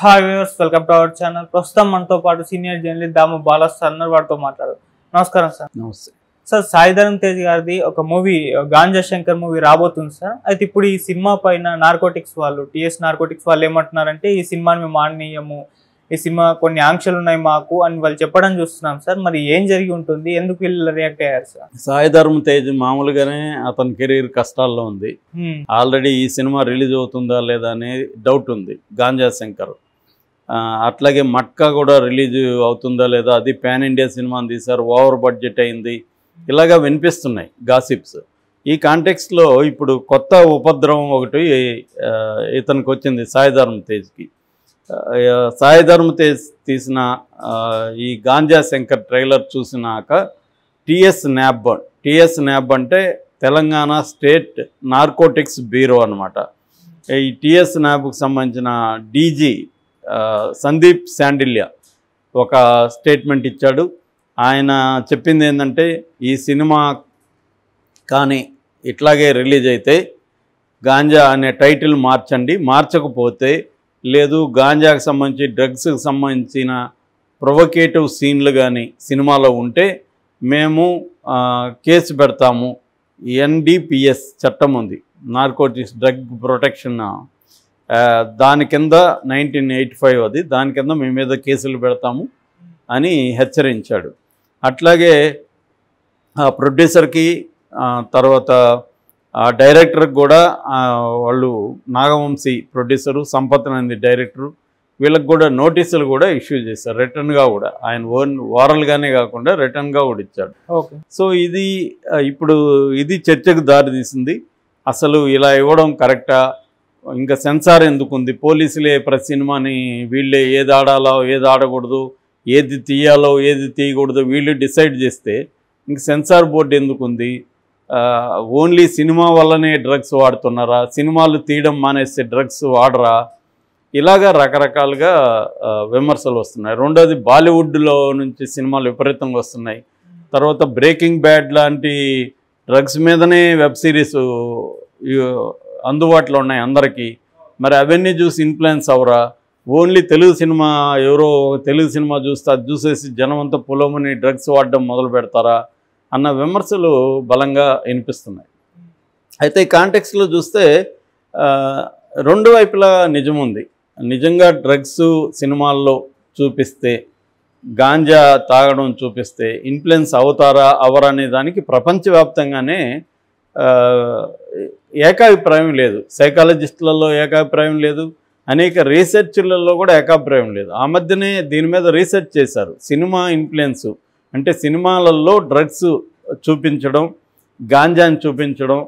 Hi viewers, welcome to our channel. ప్రస్తుతం మనతో పాటు సీనియర్ జర్నలిస్ట్ దాము బాలా సార్ వారితో మాట్లాడు. నమస్కారం సార్. నమస్తే సార్, సాయి ధరమ్ తేజ్ గారిది ఒక మూవీ గాంజా శంకర్ మూవీ రాబోతుంది సార్. అయితే ఇప్పుడు ఈ సినిమా పైన నార్కోటిక్స్ వాళ్ళు టీఎస్ నార్కోటిక్స్ వాళ్ళు ఏమంటున్నారంటే ఈ సినిమాని మేము ఆడనీయము, ఈ సినిమా కొన్ని ఆంక్షలు ఉన్నాయి మాకు అని వాళ్ళు చెప్పడం చూస్తున్నాం సార్. మరి ఏం జరిగి ఉంటుంది, ఎందుకు వీళ్ళు రియాక్ట్ అయ్యారు సార్? సాయి ధరమ్ తేజ్ మామూలుగానే అతని కెరీర్ కష్టాల్లో ఉంది. ఆల్రెడీ ఈ సినిమా రిలీజ్ అవుతుందా లేదా అనే డౌట్ ఉంది. గాంజా శంకర్ అట్లాగే మట్కా కూడా రిలీజ్ అవుతుందా లేదా, అది పాన్ ఇండియా సినిమాని తీశారు, ఓవర్ బడ్జెట్ అయింది, ఇలాగా వినిపిస్తున్నాయి గాసిప్స్. ఈ కాంటెక్స్ట్లో ఇప్పుడు కొత్త ఉపద్రవం ఒకటి ఇతనికి వచ్చింది సాయి ధరమ్ తేజ్కి. సాయి ధరమ్ తేజ్ తీసిన ఈ గాంజా శంకర్ ట్రైలర్ చూసినాక టీఎస్ న్యాబ్ అంటే తెలంగాణ స్టేట్ నార్కోటిక్స్ బ్యూరో అనమాట. ఈ టీఎస్ న్యాబ్కి సంబంధించిన డీజీ సందీప్ శాండిల్య ఒక స్టేట్మెంట్ ఇచ్చాడు. ఆయన చెప్పింది ఏంటంటే, ఈ సినిమా కానీ ఇట్లాగే రిలీజ్ అయితే గాంజా అనే టైటిల్ మార్చండి, మార్చకపోతే లేదు గాంజాకు సంబంధించి డ్రగ్స్కి సంబంధించిన ప్రొవకేటివ్ సీన్లు కానీ సినిమాలో ఉంటే మేము కేసు పెడతాము. NDPS చట్టం ఉంది, నార్కోటిక్స్ డ్రగ్ ప్రొటెక్షన్, దాని కింద 1985 అది, దాని కింద మీ మీద కేసులు పెడతాము అని హెచ్చరించాడు. అట్లాగే ఆ ప్రొడ్యూసర్కి తర్వాత ఆ డైరెక్టర్కి కూడా వాళ్ళు నాగవంశీ ప్రొడ్యూసరు, సంపత్ నంది డైరెక్టరు, వీళ్ళకి కూడా నోటీసులు కూడా ఇష్యూ చేశారు రిటర్న్గా కూడా. ఆయన ఓరల్గానే కాకుండా రిటర్న్గా కూడా ఇచ్చాడు. సో ఇది ఇప్పుడు ఇది చర్చకు దారితీసింది. అసలు ఇలా ఇవ్వడం కరెక్టా, ఇంకా సెన్సార్ ఎందుకు ఉంది? పోలీసులే ప్రతి సినిమాని వీళ్ళే ఏది ఆడాలో ఏది ఆడకూడదు, ఏది తీయాలో ఏది తీయకూడదు వీళ్ళు డిసైడ్ చేస్తే ఇంక సెన్సార్ బోర్డు ఎందుకు ఉంది? ఓన్లీ సినిమా వల్లనే డ్రగ్స్ వాడుతున్నారా? సినిమాలు తీయడం మానేస్తే డ్రగ్స్ వాడరా? ఇలాగా రకరకాలుగా విమర్శలు వస్తున్నాయి. రెండోది, బాలీవుడ్లో నుంచి సినిమాలు విపరీతంగా వస్తున్నాయి. తర్వాత బ్రేకింగ్ బ్యాడ్ లాంటి డ్రగ్స్ మీదనే వెబ్ సిరీస్ అందుబాటులో ఉన్నాయి అందరికీ. మరి అవన్నీ చూసి ఇన్ఫ్లుయెన్స్ అవరా? ఓన్లీ తెలుగు సినిమా, ఎవరో తెలుగు సినిమా చూస్తే అది చూసేసి జనమంతా పొలమని డ్రగ్స్ వాడడం మొదలు పెడతారా అన్న విమర్శలు బలంగా వినిపిస్తున్నాయి. అయితే ఈ కాంటెక్స్లో చూస్తే రెండు వైపులా నిజం ఉంది. నిజంగా డ్రగ్స్ సినిమాల్లో చూపిస్తే, గాంజా తాగడం చూపిస్తే ఇన్ఫ్లుయెన్స్ అవుతారా అవరా అనే దానికి ప్రపంచవ్యాప్తంగానే ఏకాభిప్రాయం లేదు. సైకాలజిస్టులలో ఏకాభిప్రాయం లేదు, అనేక రీసెర్చ్లలో కూడా ఏకాభిప్రాయం లేదు. ఆ మధ్యనే దీని మీద రీసెర్చ్ చేశారు. సినిమా ఇన్ఫ్లుయెన్స్ అంటే సినిమాలలో డ్రగ్స్ చూపించడం, గాంజాని చూపించడం,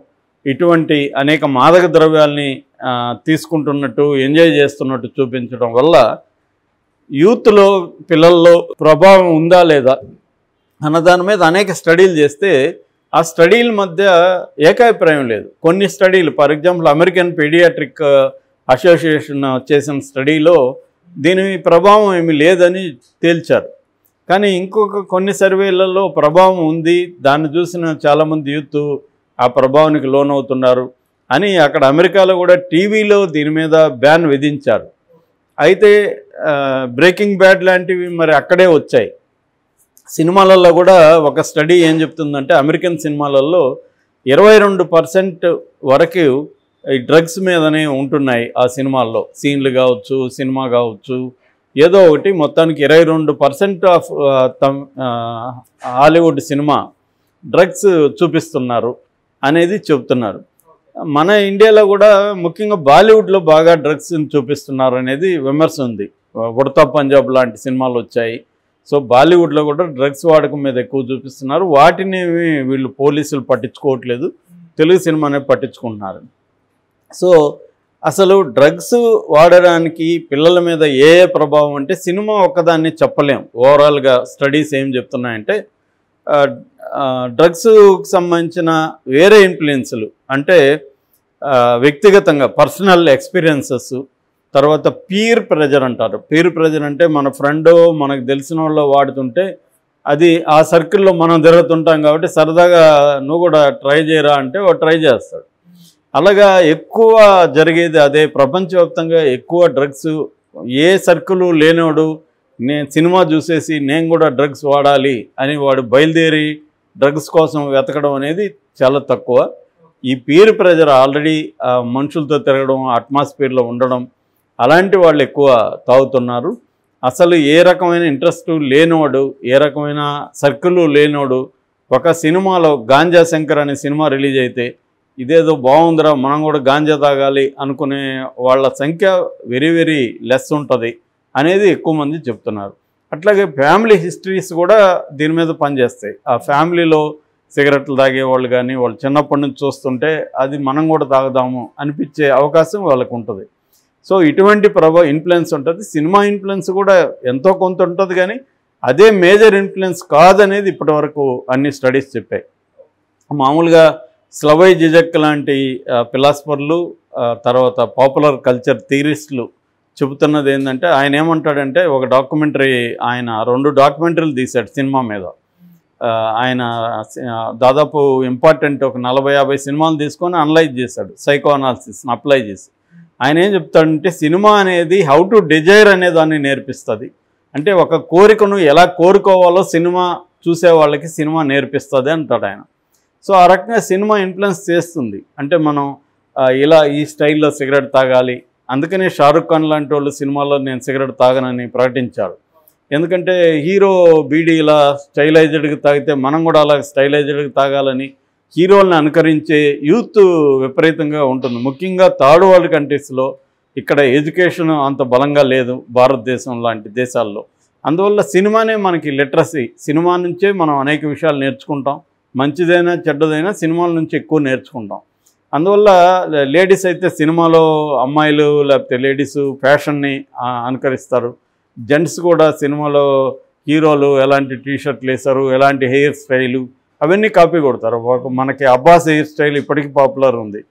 ఇటువంటి అనేక మాదక ద్రవ్యాల్ని తీసుకుంటున్నట్టు ఎంజాయ్ చేస్తున్నట్టు చూపించడం వల్ల యూత్లో పిల్లల్లో ప్రభావం ఉందా లేదా అన్న దాని మీద అనేక స్టడీలు చేస్తే ఆ స్టడీల మధ్య ఏకాభిప్రాయం లేదు. కొన్ని స్టడీలు, for example American pediatric association చేసిన స్టడీలో దీని ప్రభావం ఏమీ లేదని తేల్చారు. కానీ ఇంకొక కొన్ని సర్వేలలో ప్రభావం ఉంది, దాన్ని చూసిన చాలామంది యూత్ ఆ ప్రభావానికి లోనవుతున్నారు అని అక్కడ అమెరికాలో కూడా టీవీలో దీని మీద బ్యాన్ విధించారు. అయితే బ్రేకింగ్ బ్యాడ్ లాంటివి మరి అక్కడే వచ్చాయి. సినిమాలలో కూడా ఒక స్టడీ ఏం చెప్తుందంటే, అమెరికన్ సినిమాలలో 22% వరకు ఈ డ్రగ్స్ మీదనే ఉంటున్నాయి ఆ సినిమాల్లో. సీన్లు కావచ్చు, సినిమా కావచ్చు, ఏదో ఒకటి. మొత్తానికి 22% ఆఫ్ హాలీవుడ్ సినిమా డ్రగ్స్ చూపిస్తున్నారు అనేది చెబుతున్నారు. మన ఇండియాలో కూడా ముఖ్యంగా బాలీవుడ్లో బాగా డ్రగ్స్ని చూపిస్తున్నారు అనేది విమర్శ ఉంది. ఉడతా పంజాబ్ లాంటి సినిమాలు వచ్చాయి. సో బాలీవుడ్లో కూడా డ్రగ్స్ వాడకం మీద ఎక్కువ చూపిస్తున్నారు. వాటిని వీళ్ళు పోలీసులు పట్టించుకోవట్లేదు, తెలుగు సినిమానే పట్టించుకుంటున్నారు. సో అసలు డ్రగ్స్ వాడడానికి పిల్లల మీద ఏ ప్రభావం అంటే సినిమా ఒక్కదాన్ని చెప్పలేం. ఓవరాల్గా స్టడీస్ ఏం చెప్తున్నాయంటే, డ్రగ్స్కి సంబంధించిన వేరే ఇన్ఫ్లుయెన్స్లు అంటే వ్యక్తిగతంగా పర్సనల్ ఎక్స్పీరియన్సెస్, తర్వాత పీర్ ప్రెజర్ అంటారు. పీర్ ప్రెజర్ అంటే మన ఫ్రెండ్ మనకు తెలిసిన వాళ్ళు వాడుతుంటే అది ఆ సర్కిల్లో మనం తిరుగుతుంటాం కాబట్టి సరదాగా నువ్వు కూడా ట్రై చేయరా అంటే వాడు ట్రై చేస్తాడు. అలాగా ఎక్కువ జరిగేది అదే. ప్రపంచవ్యాప్తంగా ఎక్కువ డ్రగ్స్ ఏ సర్కిల్ లేనివాడు నేను సినిమా చూసేసి నేను కూడా డ్రగ్స్ వాడాలి అని వాడు బయలుదేరి డ్రగ్స్ కోసం వెతకడం అనేది చాలా తక్కువ. ఈ పీర్ ప్రెజర్ ఆల్రెడీ మనుషులతో తిరగడం, అట్మాస్ఫియర్లో ఉండడం, అలాంటి వాళ్ళు ఎక్కువ తాగుతున్నారు. అసలు ఏ రకమైన ఇంట్రెస్ట్ లేనివాడు, ఏ రకమైన సర్కిల్ లేనివాడు ఒక సినిమాలో గాంజా శంకర్ అనే సినిమా రిలీజ్ అయితే ఇదేదో బాగుందిరా మనం కూడా గాంజా తాగాలి అనుకునే వాళ్ళ సంఖ్య వెరీ వెరీ లెస్ ఉంటుంది అనేది ఎక్కువ మంది చెప్తున్నారు. అట్లాగే ఫ్యామిలీ హిస్టరీస్ కూడా దీని మీద పనిచేస్తాయి. ఆ ఫ్యామిలీలో సిగరెట్లు తాగేవాళ్ళు కానీ వాళ్ళు చిన్నప్పటి నుంచి చూస్తుంటే అది మనం కూడా తాగుదాము అనిపించే అవకాశం వాళ్ళకు ఉంటుంది. సో ఇటువంటి ఇన్ఫ్లుయెన్స్ ఉంటుంది. సినిమా ఇన్ఫ్లుయెన్స్ కూడా ఎంతో కొంత ఉంటుంది, కానీ అదే మేజర్ ఇన్ఫ్లుయెన్స్ కాదనేది ఇప్పటివరకు అన్ని స్టడీస్ చెప్పాయి. మామూలుగా స్లవై జిజక్ లాంటి ఫిలాసఫర్లు, తర్వాత పాపులర్ కల్చర్ థియరిస్టులు చెబుతున్నది ఏంటంటే, ఆయన ఏమంటాడంటే, ఒక డాక్యుమెంటరీ ఆయన 2 డాక్యుమెంటరీలు తీశాడు సినిమా మీద. ఆయన దాదాపు ఇంపార్టెంట్ ఒక 40-50 సినిమాలు తీసుకొని అనలైజ్ చేశాడు, సైకో అనాలిసిస్ని అప్లై చేసి. ఆయన ఏం చెప్తాడంటే, సినిమా అనేది హౌ టు డిజైర్ అనే దాన్ని నేర్పిస్తుంది. అంటే ఒక కోరికను ఎలా కోరుకోవాలో సినిమా చూసే వాళ్ళకి సినిమా నేర్పిస్తుంది అంటాడు ఆయన. సో ఆ రకంగా సినిమా ఇన్ఫ్లుయెన్స్ చేస్తుంది. అంటే మనం ఇలా ఈ స్టైల్లో సిగరెట్ తాగాలి, అందుకనే షారుఖ్ ఖాన్ లాంటి వాళ్ళు సినిమాలో నేను సిగరెట్ తాగనని ప్రకటించారు. ఎందుకంటే హీరో బీడీ ఇలా స్టైలైజ్డ్గా తాగితే మనం కూడా అలా స్టైలైజ్డ్గా తాగాలని హీరోల్ని అనుకరించే యూత్ విపరీతంగా ఉంటుంది. ముఖ్యంగా థర్డ్ వరల్డ్ కంట్రీస్లో ఇక్కడ ఎడ్యుకేషన్ అంత బలంగా లేదు భారతదేశం లాంటి దేశాల్లో. అందువల్ల సినిమానే మనకి లిటరసీ. సినిమా నుంచే మనం అనేక విషయాలు నేర్చుకుంటాం, మంచిదైనా చెడ్డదైనా సినిమాల నుంచి ఎక్కువ నేర్చుకుంటాం. అందువల్ల లేడీస్ అయితే సినిమాలో అమ్మాయిలు లేకపోతే లేడీస్ ఫ్యాషన్ని అనుకరిస్తారు. జెంట్స్ కూడా సినిమాలో హీరోలు ఎలాంటి టీషర్ట్లు వేస్తారు, ఎలాంటి హెయిర్ స్టైలు అవన్నీ కాపీ కొడతారు. మనకి అబ్బాస్ హెయిర్ స్టైల్ ఇప్పటికీ పాపులర్ ఉంది.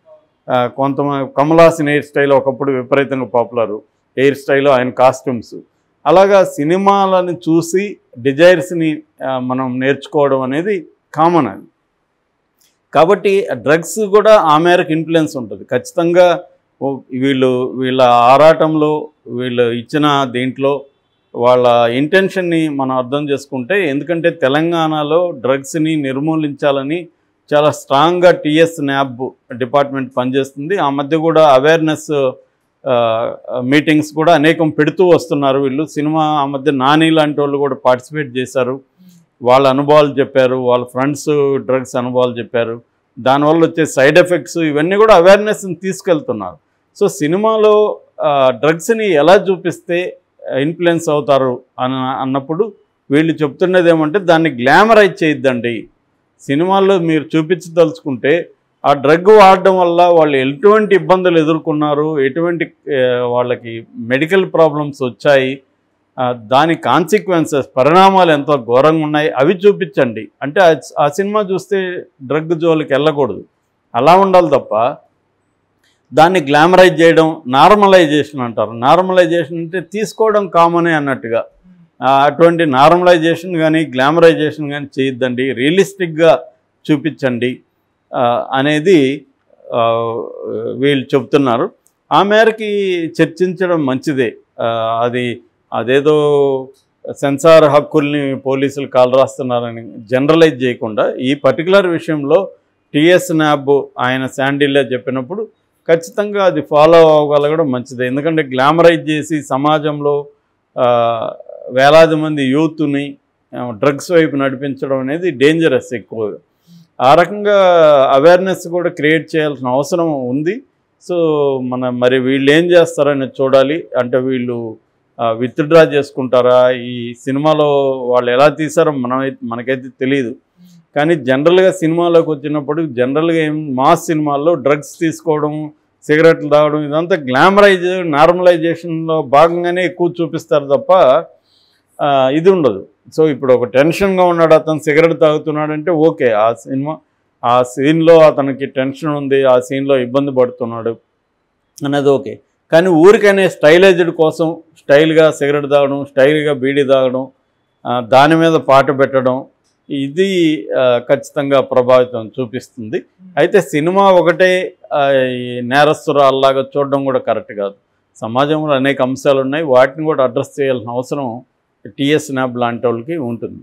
కొంతమంది కమల్ హాసన్ హెయిర్ స్టైల్ ఒకప్పుడు విపరీతంగా పాపులరు హెయిర్ స్టైలు, ఆయన కాస్ట్యూమ్స్. అలాగా సినిమాలను చూసి డిజైర్స్ని మనం నేర్చుకోవడం అనేది కామన్. అది కాబట్టి డ్రగ్స్ కూడా ఆ మేరకు ఇన్ఫ్లుయెన్స్ ఉంటుంది ఖచ్చితంగా. వీళ్ళ ఆరాటంలో వీళ్ళు ఇచ్చిన దీంట్లో వాళ్ళ ఇంటెన్షన్ని మనం అర్థం చేసుకుంటే, ఎందుకంటే తెలంగాణలో డ్రగ్స్ని నిర్మూలించాలని చాలా స్ట్రాంగ్గా టీఎస్ న్యాబ్ డిపార్ట్మెంట్ పనిచేస్తుంది. ఆ మధ్య కూడా అవేర్నెస్ మీటింగ్స్ కూడా అనేకం పెడుతూ వస్తున్నారు వీళ్ళు. సినిమా ఆ మధ్య నాని లాంటి వాళ్ళు కూడా పార్టిసిపేట్ చేశారు, వాళ్ళ అనుభవాలు చెప్పారు, వాళ్ళ ఫ్రెండ్స్ డ్రగ్స్ అనుభవాలు చెప్పారు. దానివల్ల వచ్చే సైడ్ ఎఫెక్ట్స్ ఇవన్నీ కూడా అవేర్నెస్ని తీసుకెళ్తున్నారు. సో సినిమాలో డ్రగ్స్ని ఎలా చూపిస్తే ఇన్ఫ్లుయెన్స్ అవుతారు అన్నప్పుడు వీళ్ళు చెప్తున్నది ఏమంటే, దాన్ని గ్లామరైజ్ చేయొద్దండి. సినిమాల్లో మీరు చూపించదలుచుకుంటే ఆ డ్రగ్ వాడడం వల్ల వాళ్ళు ఎటువంటి ఇబ్బందులు ఎదుర్కొన్నారు, ఎటువంటి వాళ్ళకి మెడికల్ ప్రాబ్లమ్స్ వచ్చాయి, దాని కాన్సిక్వెన్సెస్ పరిణామాలు ఎంతో ఘోరంగా ఉన్నాయి అవి చూపించండి. అంటే ఆ సినిమా చూస్తే డ్రగ్ జోలికి వెళ్ళకూడదు, అలా ఉండాలి తప్ప దాన్ని గ్లామరైజ్ చేయడం, నార్మలైజేషన్ అంటారు. నార్మలైజేషన్ అంటే తీసుకోవడం కామనే అన్నట్టుగా. అటువంటి నార్మలైజేషన్ కానీ గ్లామరైజేషన్ కానీ చేయొద్దండి, రియలిస్టిక్గా చూపించండి అనేది వీళ్ళు చెప్తున్నారు. ఆ మేరకి చర్చించడం మంచిదే. అదేదో సెన్సార్ హక్కుల్ని పోలీసులు కాలు రాస్తున్నారని జనరలైజ్ చేయకుండా ఈ పర్టికులర్ విషయంలో టీఎస్ న్యాబ్ ఆయన శాండిల్లా చెప్పినప్పుడు ఖచ్చితంగా అది ఫాలో అవ్వగలగడం మంచిదే. ఎందుకంటే గ్లామరైజ్ చేసి సమాజంలో వేలాది మంది యూత్ని డ్రగ్స్ వైపు నడిపించడం అనేది డేంజరస్ ఎక్కువగా. ఆ రకంగా అవేర్నెస్ కూడా క్రియేట్ చేయాల్సిన అవసరం ఉంది. సో మరి వీళ్ళు ఏం చేస్తారని చూడాలి. అంటే వీళ్ళు విత్డ్రా చేసుకుంటారా, ఈ సినిమాలో వాళ్ళు ఎలా తీసారో మనకైతే తెలియదు. కానీ జనరల్గా సినిమాలోకి వచ్చినప్పుడు జనరల్గా మాస్ సినిమాల్లో డ్రగ్స్ తీసుకోవడం, సిగరెట్లు తాగడం ఇదంతా నార్మలైజేషన్లో భాగంగానే ఎక్కువ చూపిస్తారు తప్ప ఇది ఉండదు. సో ఇప్పుడు ఒక టెన్షన్గా ఉన్నాడు, అతను సిగరెట్ తాగుతున్నాడంటే ఓకే, ఆ సీన్లో అతనికి టెన్షన్ ఉంది, ఆ సీన్లో ఇబ్బంది పడుతున్నాడు అన్నది ఓకే. కానీ ఊరికనే స్టైలైజ్డ్ కోసం స్టైల్గా సిగరెట్ తాగడం, స్టైల్గా బీడీ తాగడం, దాని మీద పాట పెట్టడం ఇది ఖచ్చితంగా ప్రభావితం చూపిస్తుంది. అయితే సినిమా ఒకటే నేరస్తురాల్లాగా చూడడం కూడా కరెక్ట్ కాదు. సమాజంలో అనేక అంశాలు ఉన్నాయి, వాటిని కూడా అడ్రస్ చేయాల్సిన అవసరం టిఎస్ నాబ్ లాంటి వాళ్ళకి ఉంటుంది.